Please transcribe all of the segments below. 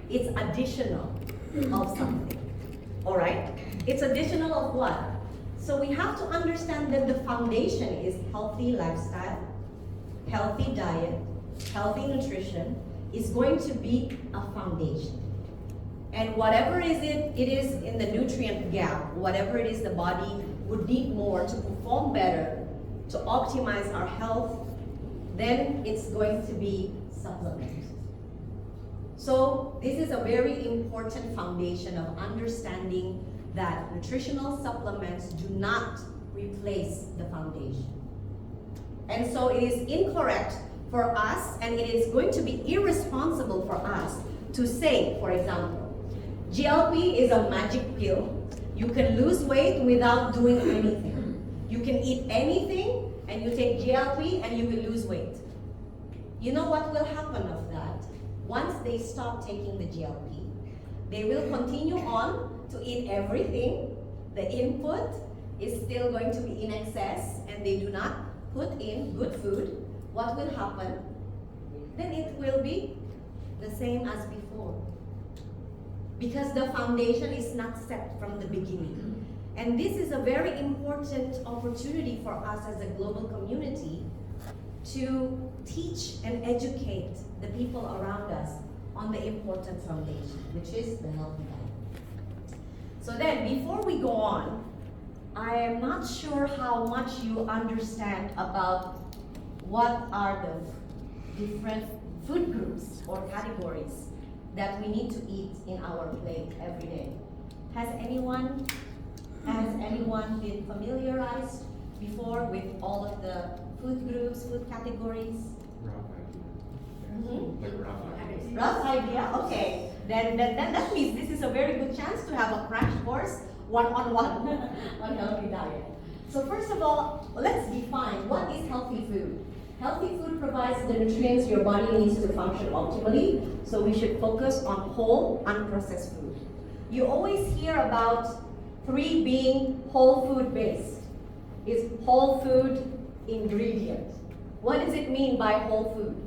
It's additional of something. All right? It's additional of what? So we have to understand that the foundation is healthy lifestyle, healthy diet, healthy nutrition is going to be a foundation. And whatever it is in the nutrient gap, whatever it is the body would need more to perform better, to optimize our health, then it's going to be supplemented. So this is a very important foundation of understanding that nutritional supplements do not replace the foundation. And so it is incorrect for us, and it is going to be irresponsible for us to say, for example, GLP is a magic pill. You can lose weight without doing anything. You can eat anything and you take GLP and you will lose weight. You know what will happen of that? Once they stop taking the GLP, they will continue on to eat everything. The input is still going to be in excess and they do not put in good food. What will happen? Then it will be the same as before. Because the foundation is not set from the beginning. And this is a very important opportunity for us as a global community to teach and educate the people around us on the important foundation, which is the healthy diet. So then, before we go on, I am not sure how much you understand about what are the different food groups or categories that we need to eat in our plate every day. Has anyone been familiarized before with all of the food groups, food categories? Rough idea. Mm-hmm. Like rough idea. Rough idea? Okay. Then that means this is a very good chance to have a crash course one-on-one on healthy diet. So first of all, let's define what is healthy food. Healthy food provides the nutrients your body needs to function optimally, so we should focus on whole, unprocessed food. You always hear about 3 being whole food based. It's whole food ingredient. What does it mean by whole food?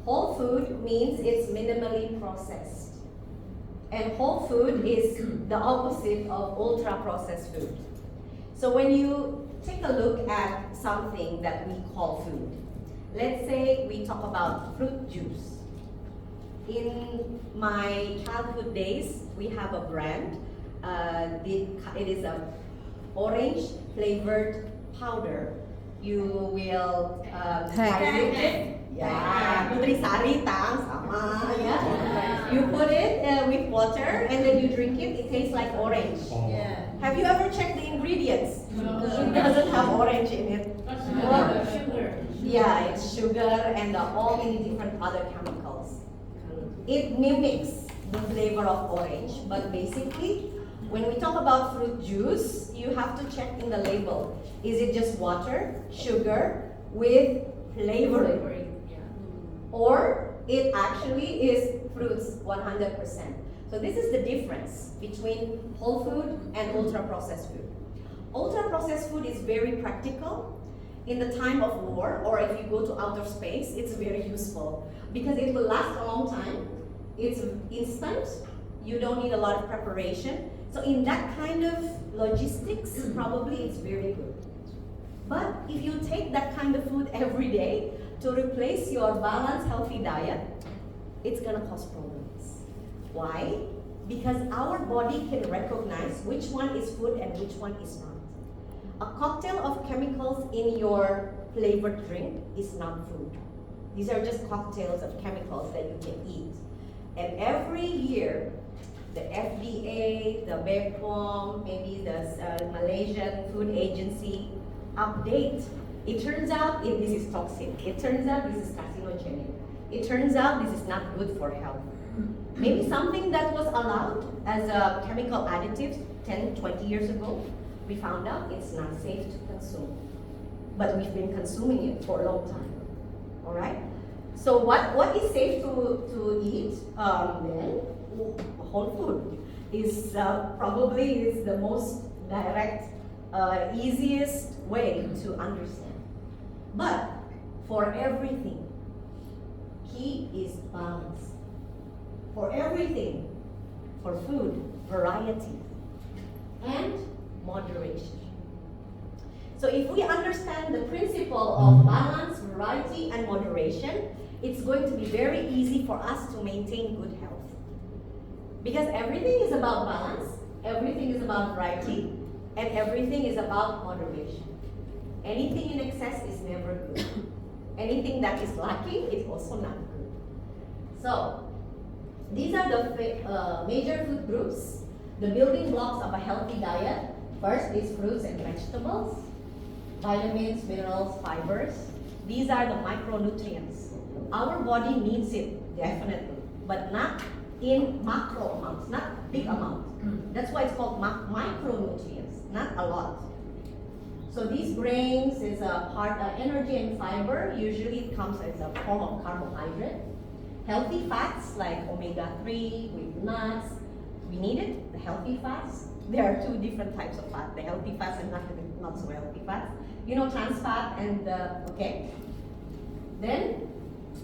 Whole food means it's minimally processed. And whole food is the opposite of ultra processed food. So when you take a look at something that we call food. Let's say we talk about fruit juice. In my childhood days, we have a brand. It is a orange flavored powder. You will dilute it. Yeah, Nutrisari, tang, sama, yeah. You put it with water and then you drink it. It tastes like orange. Yeah. Have you ever checked the ingredients? No. It doesn't have orange in it. Sugar. Yeah, it's sugar and all many different other chemicals. It mimics the flavor of orange, but basically, when we talk about fruit juice, you have to check in the label. Is it just water, sugar, with flavoring? Or it actually is fruits 100%. So this is the difference between whole food and ultra-processed food. Ultra-processed food is very practical. In the time of war, or if you go to outer space, it's very useful because it will last a long time. It's instant. You don't need a lot of preparation. So in that kind of logistics, probably it's very good. But if you take that kind of food every day to replace your balanced, healthy diet, it's gonna cause problems. Why? Because our body can recognize which one is food and which one is not. A cocktail of chemicals in your flavored drink is not food. These are just cocktails of chemicals that you can eat. And every year, the FDA, the BPOM, maybe the Malaysian Food Agency update. It turns out this is toxic. It turns out this is carcinogenic. It turns out this is not good for health. Maybe something that was allowed as a chemical additive 10, 20 years ago, we found out it's not safe to consume. But we've been consuming it for a long time. All right? So what is safe to eat? Whole food is probably the most direct, easiest way to understand. But for everything, key is balance. for everything, for food, variety, and moderation. So if we understand the principle of balance, variety, and moderation, it's going to be very easy for us to maintain good health. Because everything is about balance, everything is about variety, and everything is about moderation. Anything in excess is never good. Anything that is lacking is also not good. So, these are the major food groups, the building blocks of a healthy diet. First is fruits and vegetables, vitamins, minerals, fibers. These are the micronutrients. Our body needs it, definitely, but not in macro amounts, not big amounts. That's why it's called micronutrients, not a lot. So these grains is a part of energy and fiber. Usually it comes as a form of carbohydrate. Healthy fats like omega-3 with nuts, we need it, the healthy fats. There are two different types of fat, the healthy fats and not so healthy fats. You know, trans fat and, okay. Then,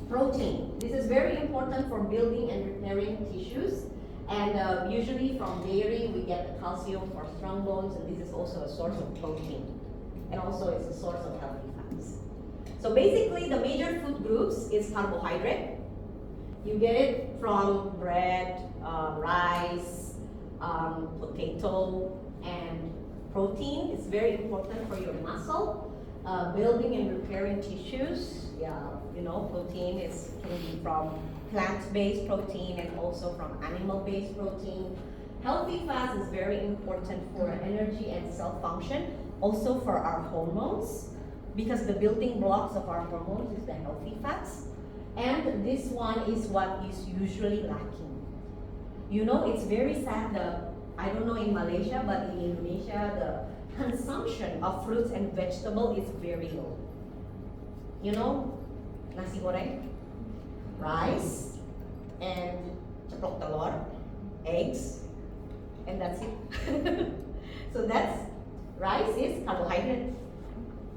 protein. This is very important for building and repairing tissues. And usually from dairy, we get the calcium for strong bones, and this is also a source of protein. And also it's a source of healthy fats. So basically, the major food groups is carbohydrate. You get it from bread, rice, potato, and protein. It's very important for your muscle, building and repairing tissues. Yeah, you know, protein can be from plant-based protein and also from animal-based protein. Healthy fats is very important for energy and cell function, also for our hormones, because the building blocks of our hormones is the healthy fats. And this one is what is usually lacking. You know, it's very sad, I don't know in Malaysia, but in Indonesia, the consumption of fruits and vegetables is very low. You know, nasi goreng, rice, and ceplok telur, eggs, and that's it. So that's, rice is carbohydrate,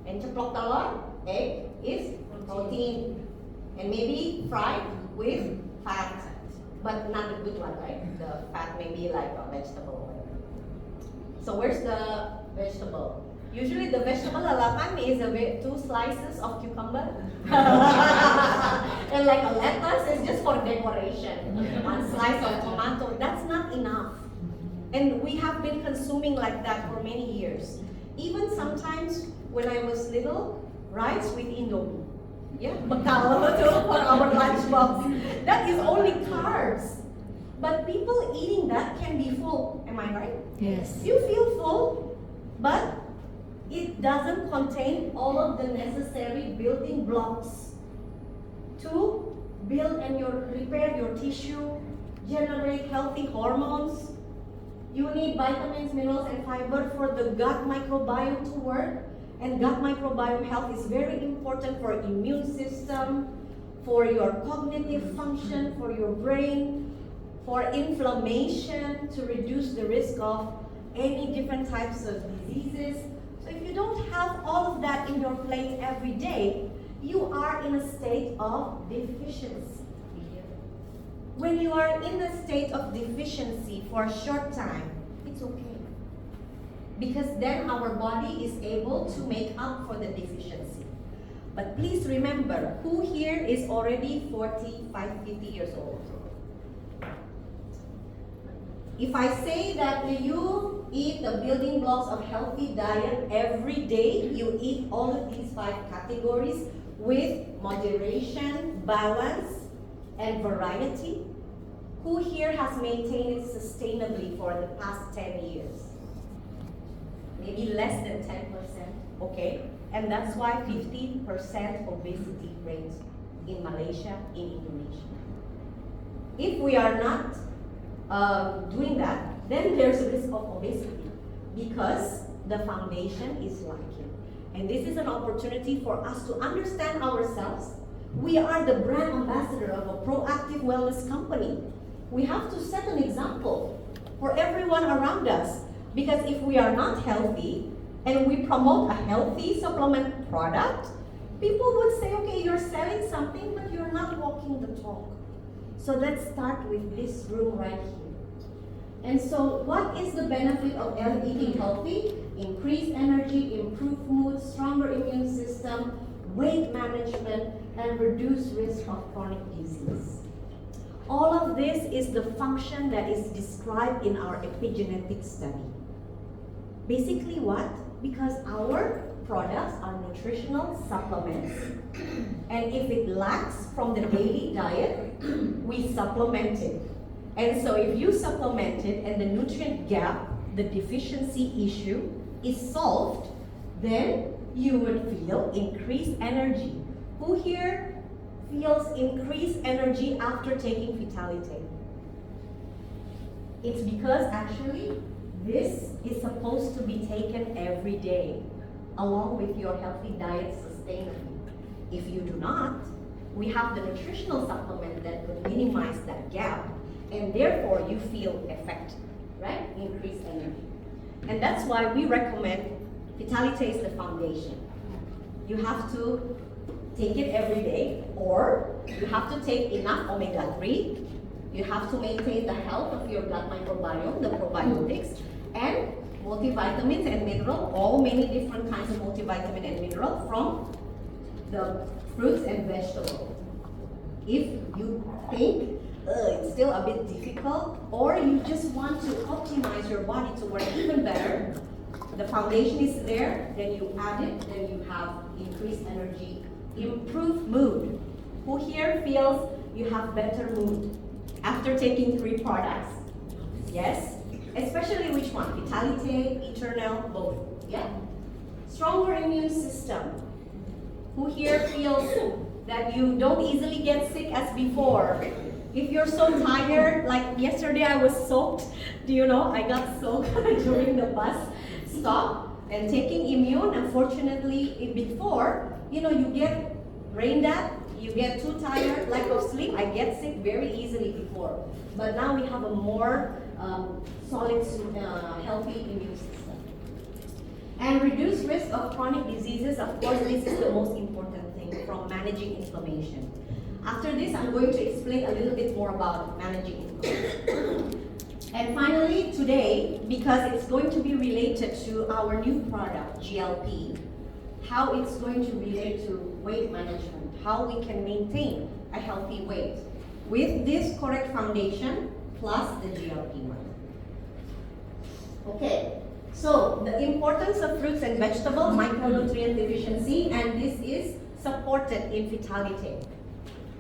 and ceplok telur, egg is protein, and maybe fried with fat, but not the good one, right? The fat may be like a vegetable. So where's the vegetable? Usually the vegetable lalapan is 2 slices of cucumber. And like a lettuce is just for decoration. 1 slice of tomato, that's not enough. And we have been consuming like that for many years. Even sometimes when I was little, rice with indomie. Yeah, bekal for our lunchbox. That is only carbs. But people eating that can be full. Am I right? Yes. You feel full, but it doesn't contain all of the necessary building blocks to build and repair your tissue, generate healthy hormones. You need vitamins, minerals, and fiber for the gut microbiome to work. And gut microbiome health is very important for immune system, for your cognitive function, for your brain, for inflammation, to reduce the risk of any different types of diseases. So if you don't have all of that in your plate every day, you are in a state of deficiency. When you are in a state of deficiency for a short time, it's okay. Because then our body is able to make up for the deficiency. But please remember, who here is already 45, 50 years old? If I say that you eat the building blocks of healthy diet every day, you eat all of these 5 categories with moderation, balance, and variety, who here has maintained it sustainably for the past 10 years? Maybe less than 10%, okay? And that's why 15% obesity rates in Malaysia, in Indonesia. If we are not doing that, then there's a risk of obesity because the foundation is lacking. And this is an opportunity for us to understand ourselves. We are the brand ambassador of a proactive wellness company. We have to set an example for everyone around us. Because if we are not healthy and we promote a healthy supplement product, people would say, okay, you're selling something, but you're not walking the talk. So let's start with this room right here. And so what is the benefit of eating healthy? Increased energy, improved mood, stronger immune system, weight management, and reduced risk of chronic disease. All of this is the function that is described in our epigenetic study. Basically what? Because our products are nutritional supplements. And if it lacks from the daily diet, we supplement it. And so if you supplement it and the nutrient gap, the deficiency issue is solved, then you would feel increased energy. Who here feels increased energy after taking Vitality? It's because actually this is supposed to be taken every day along with your healthy diet sustainably. If you do not, we have the nutritional supplement that would minimize that gap, and therefore you feel effective, right? Increased energy. And that's why we recommend Vitality is the foundation. You have to take it every day, or you have to take enough omega-3. You have to maintain the health of your gut microbiome, the probiotics, and multivitamins and mineral, all many different kinds of multivitamin and mineral from the fruits and vegetables. If you think it's still a bit difficult, or you just want to optimize your body to work even better, the foundation is there, then you add it, then you have increased energy, improved mood. Who here feels you have better mood after taking 3 products? Yes? Especially which one? Vitality, Eternal, both. Yeah? Stronger immune system. Who here feels that you don't easily get sick as before? If you're so tired, like yesterday I was soaked, do you know, I got soaked during the bus stop, and taking immune, unfortunately, before, you know, you get brain dead, you get too tired, lack of sleep, I get sick very easily before. But now we have a more solid, healthy immune system. And reduce risk of chronic diseases, of course, this is the most important thing from managing inflammation. After this, I'm going to explain a little bit more about managing inflammation. And finally, today, because it's going to be related to our new product, GLP, how it's going to relate to weight management, how we can maintain a healthy weight with this correct foundation plus the GLP-1. Okay, so the importance of fruits and vegetables, micronutrient deficiency, and this is supported in Vitality.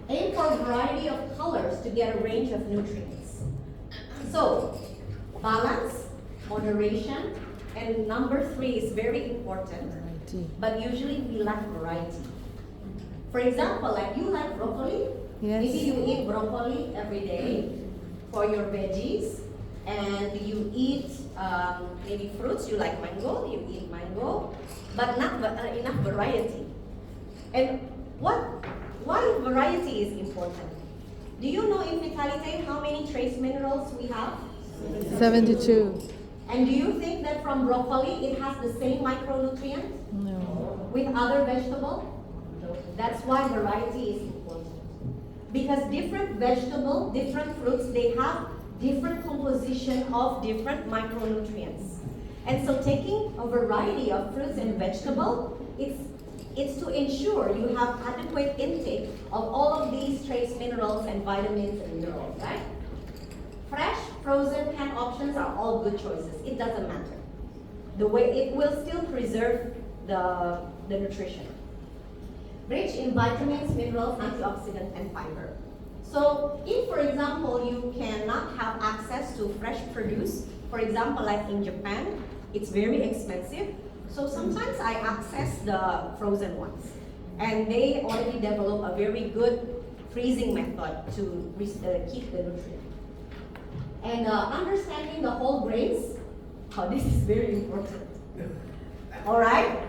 Aim for a variety of colors to get a range of nutrients. So, balance, moderation, and number 3 is very important, but usually we lack variety. For example, like you like broccoli, Yes. maybe you eat broccoli every day for your veggies, and you eat maybe fruits, you like mango, you eat mango, but not enough variety. And why variety is important? Do you know in Vitality how many trace minerals we have? 72. And do you think that from broccoli it has the same micronutrients No. with other vegetables? That's why variety is important. Because different vegetables, different fruits, they have different composition of different micronutrients. And so taking a variety of fruits and vegetables, it's to ensure you have adequate intake of all of these trace minerals and vitamins and minerals, right? Fresh, frozen, canned options are all good choices. It doesn't matter. The way it will still preserve the nutrition. Rich in vitamins, minerals, antioxidants, and fiber. So if, for example, you cannot have access to fresh produce, for example, like in Japan, it's very expensive. So sometimes I access the frozen ones. And they already develop a very good freezing method to keep the nutrient. And understanding the whole grains, this is very important. All right?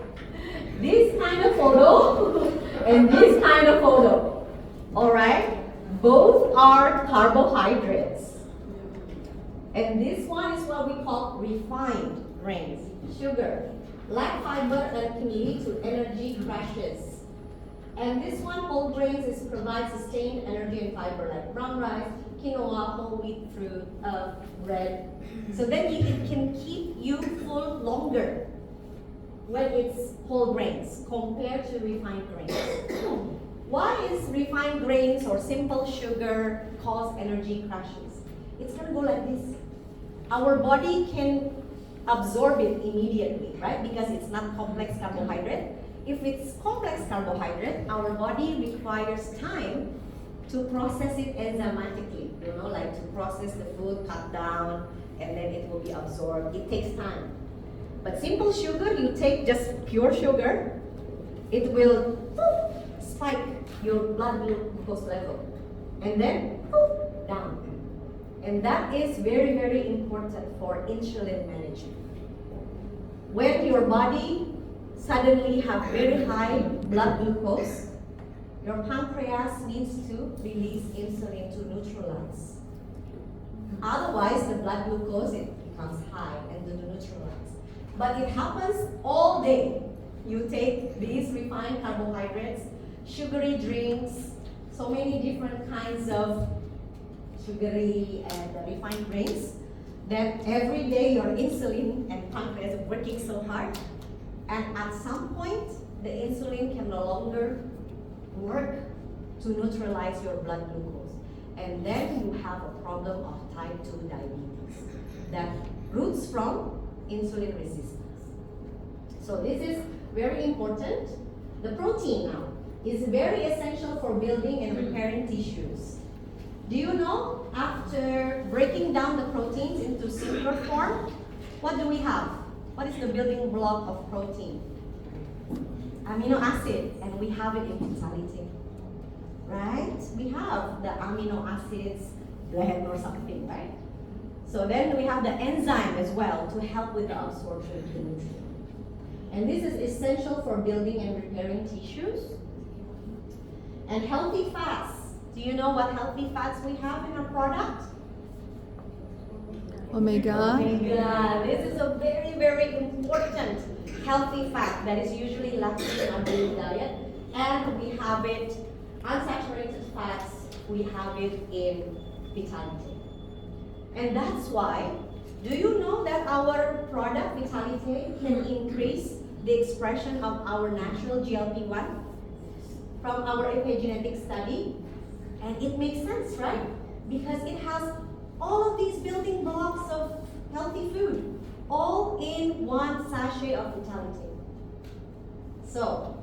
This kind of photo and this kind of photo. All right? Both are carbohydrates. And this one is what we call refined grains, sugar. Lack fiber that can lead to energy crashes. And this one, whole grains, is provide sustained energy and fiber like brown rice, quinoa, whole wheat fruit, bread. So then it can keep you full longer when it's whole grains compared to refined grains. Why is refined grains or simple sugar cause energy crashes? It's gonna go like this. Our body can absorb it immediately, right? Because it's not complex carbohydrate. If it's complex carbohydrate, our body requires time to process it enzymatically, like to process the food, cut down, and then it will be absorbed. It takes time. But simple sugar, you take just pure sugar, it will spike your blood glucose level, and then down. And that is very, very important for insulin management. When your body suddenly have very high blood glucose, your pancreas needs to release insulin to neutralize. Otherwise, the blood glucose, it becomes high and to neutralize. But it happens all day. You take these refined carbohydrates, sugary drinks, so many different kinds of sugary and refined grains, that every day your insulin and pancreas are working so hard, and at some point, the insulin can no longer work to neutralize your blood glucose. And then you have a problem of type 2 diabetes that roots from insulin resistance. So this is very important. The protein now is very essential for building and repairing tissues. Do you know, after breaking down the proteins into simpler form, what do we have? What is the building block of protein? Amino acid, and we have it in totality. Right? We have the amino acids blend or something, right? So then we have the enzyme as well to help with the absorption of the nutrient. And this is essential for building and repairing tissues. And healthy fats. Do you know what healthy fats we have in our product? Omega. Omega. This is a very, very important healthy fat that is usually lacking in our daily diet. And we have it, unsaturated fats, we have it in Vitality. And that's why, do you know that our product Vitality can increase the expression of our natural GLP-1 from our epigenetic study? And it makes sense, right? Because it has all of these building blocks of healthy food, all in one sachet of Vitality. So,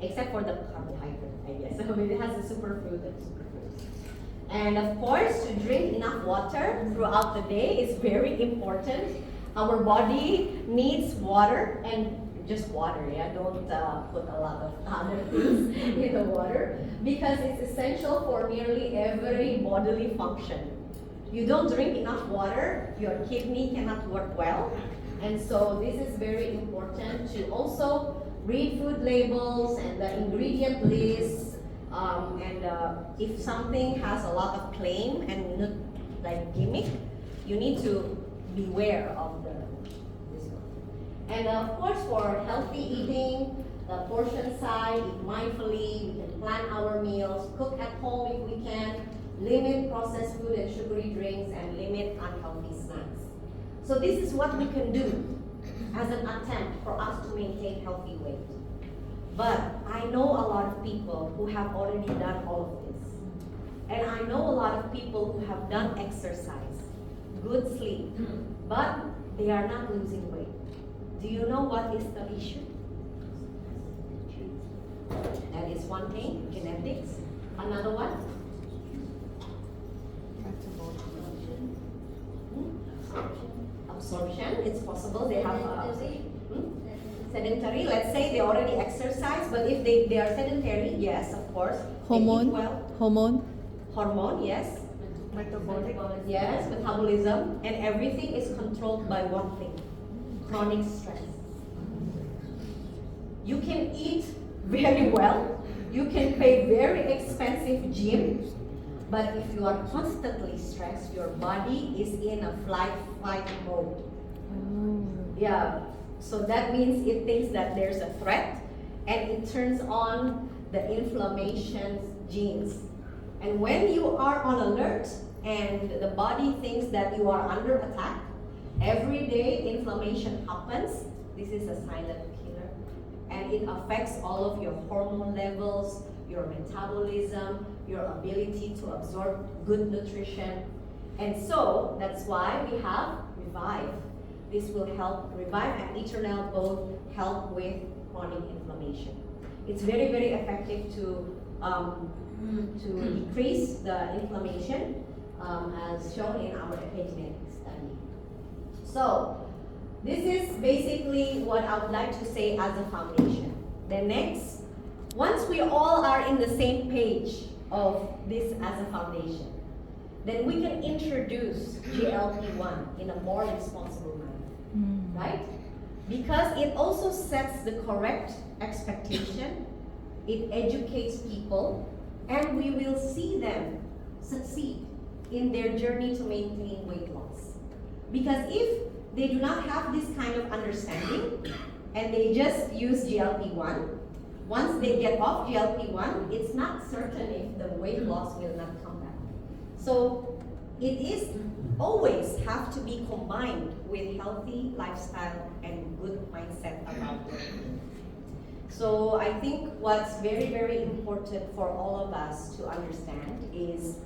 except for the carbohydrate, I guess. So it has the superfood and superfoods. And of course, to drink enough water throughout the day is very important. Our body needs water, and just water, yeah? Don't put a lot of other things in the water, because it's essential for nearly every bodily function. You don't drink enough water, your kidney cannot work well. And so this is very important to also read food labels and the ingredient lists. If something has a lot of claim and like gimmick, you need to beware of this one. And of course, for healthy eating, the portion size, eat mindfully, we can plan our meals, cook at home if we can, limit processed food and sugary drinks, and limit unhealthy snacks. So this is what we can do as an attempt for us to maintain healthy weight. But I know a lot of people who have already done all of this. And I know a lot of people who have done exercise, good sleep, but they are not losing weight. Do you know what is the issue? That is one thing, genetics. Another one? Absorption. It's possible they have sedentary. Let's say they already exercise, but if they are sedentary, yes, of course. Hormone. They eat well. Hormone, yes. Metabolic. Yes, metabolism, and everything is controlled by one thing: chronic stress. You can eat very well, you can pay very expensive gym, but if you are constantly stressed, your body is in a fight mode. Yeah, so that means it thinks that there's a threat, and it turns on the inflammation genes. And when you are on alert and the body thinks that you are under attack, every day inflammation happens. This is a silent killer. And it affects all of your hormone levels, your metabolism, your ability to absorb good nutrition. And so that's why we have Revive. This will help Revive and Eternal both help with chronic inflammation. It's very, very effective to decrease the inflammation as shown in our epigenetic study. So this is basically what I would like to say as a foundation. Then next, once we all are in the same page of this as a foundation, then we can introduce GLP-1 in a more responsible manner, right? Because it also sets the correct expectation, it educates people, and we will see them succeed in their journey to maintain weight loss. Because if they do not have this kind of understanding and they just use GLP-1, once they get off GLP-1, it's not certain if the weight loss will not come back. So it is always have to be combined with healthy lifestyle and good mindset about it. So I think what's very, very important for all of us to understand is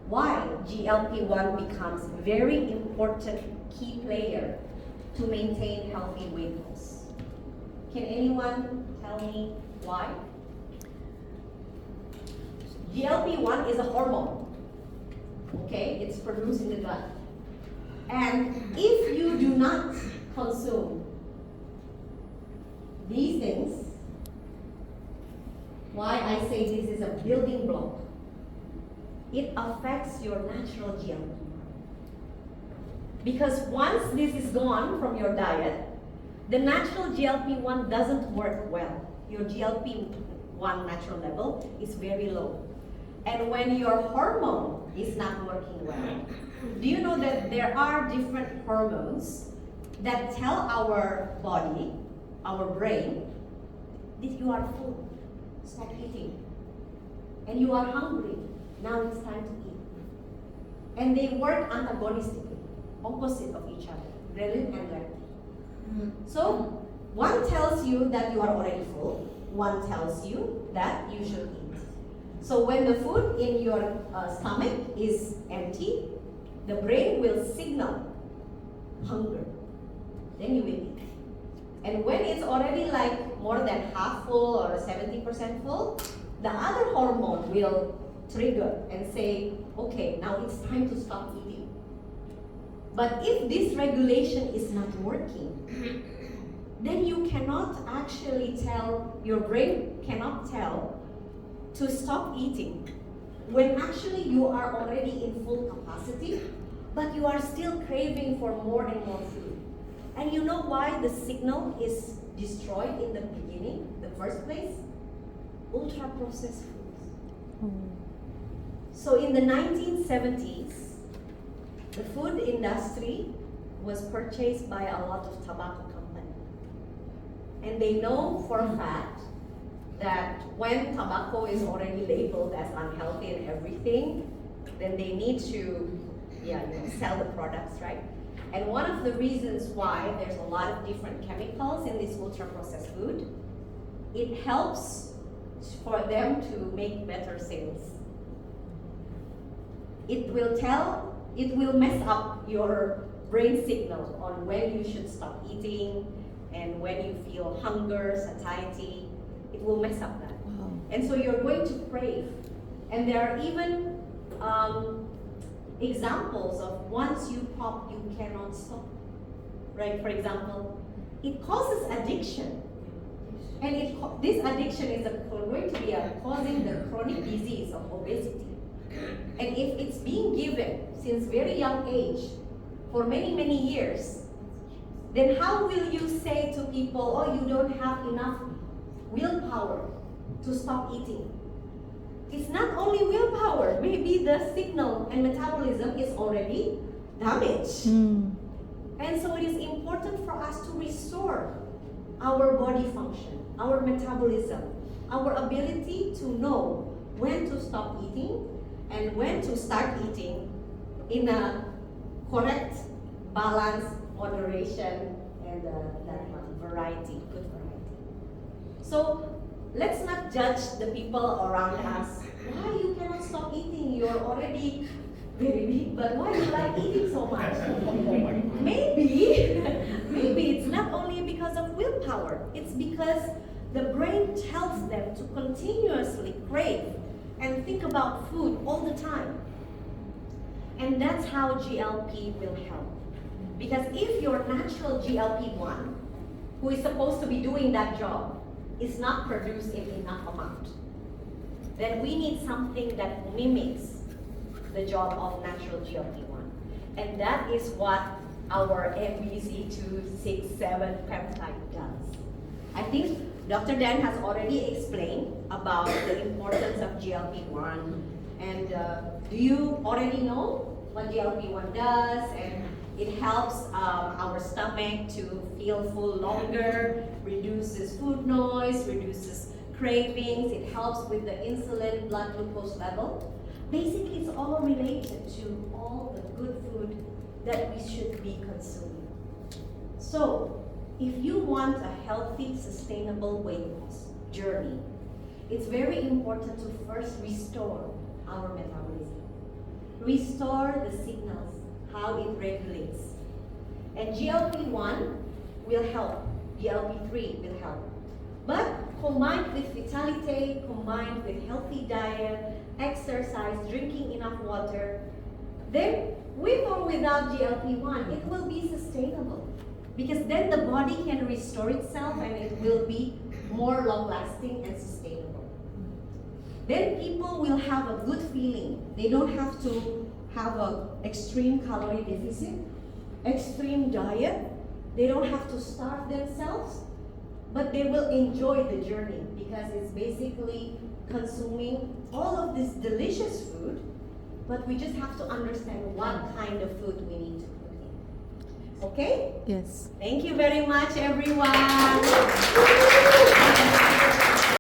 why GLP-1 becomes very important key player to maintain healthy weight loss. Can anyone tell me why? GLP-1 is a hormone. Okay, it's produced in the gut. And if you do not consume these things, why I say this is a building block, it affects your natural GLP-1. Because once this is gone from your diet, the natural GLP-1 doesn't work well. Your GLP-1 natural level is very low. And when your hormone is not working well, do you know that there are different hormones that tell our body, our brain, that you are full, stop eating. And you are hungry, now it's time to eat. And they work antagonistically, opposite of each other, ghrelin and leptin. So one tells you that you are already full, one tells you that you should eat. So when the food in your stomach is empty, the brain will signal hunger. Then you will eat. And when it's already like more than half full or 70% full, the other hormone will trigger and say, okay, now it's time to stop eating. But if this regulation is not working, then you cannot actually tell, your brain cannot tell to stop eating when actually you are already in full capacity, but you are still craving for more and more food. And you know why the signal is destroyed in the beginning, the first place? Ultra-processed foods. So in the 1970s, the food industry was purchased by a lot of tobacco companies. And they know for a fact that when tobacco is already labeled as unhealthy and everything, then they need to sell the products, right? And one of the reasons why there's a lot of different chemicals in this ultra-processed food, it helps for them to make better sales. It will mess up your brain signal on when you should stop eating and when you feel hunger, satiety. It will mess up that. Wow. And so you're going to crave. And there are even examples of once you pop, you cannot stop. Right? For example, it causes addiction. And this addiction is going to be causing the chronic disease of obesity. And if it's being given since very young age for many, many years, then how will you say to people, oh, you don't have enough willpower to stop eating? It's not only willpower, maybe the signal and metabolism is already damaged. And so it is important for us to restore our body function, our metabolism, our ability to know when to stop eating and when to start eating in a correct balance, moderation, and that one, variety, good variety. So let's not judge the people around us. Why you cannot stop eating? You're already very big, but why you like eating so much? Maybe, maybe it's not only because of willpower. It's because the brain tells them to continuously crave and think about food all the time. And that's how GLP will help. Because if your natural GLP-1, who is supposed to be doing that job, is not produced in enough amount, then we need something that mimics the job of natural GLP-1. And that is what our MBZ267 peptide does. I think Dr. Dan has already explained about the importance of GLP-1. And do you already know what GLP-1 does? And it helps our stomach to feel full longer, reduces food noise, reduces cravings. It helps with the insulin, blood glucose level. Basically, it's all related to all the good food that we should be consuming. So, if you want a healthy, sustainable weight loss journey, it's very important to first restore our metabolism. Restore the signals, how it regulates. And GLP-1 will help, GLP-3 will help. But combined with vitality, combined with healthy diet, exercise, drinking enough water, then with or without GLP-1, it will be sustainable. Because then the body can restore itself and it will be more long-lasting and sustainable. Then people will have a good feeling. They don't have to have an extreme calorie deficit, extreme diet. They don't have to starve themselves, but they will enjoy the journey because it's basically consuming all of this delicious food, but we just have to understand what kind of food we need to put in. Okay? Yes. Thank you very much, everyone.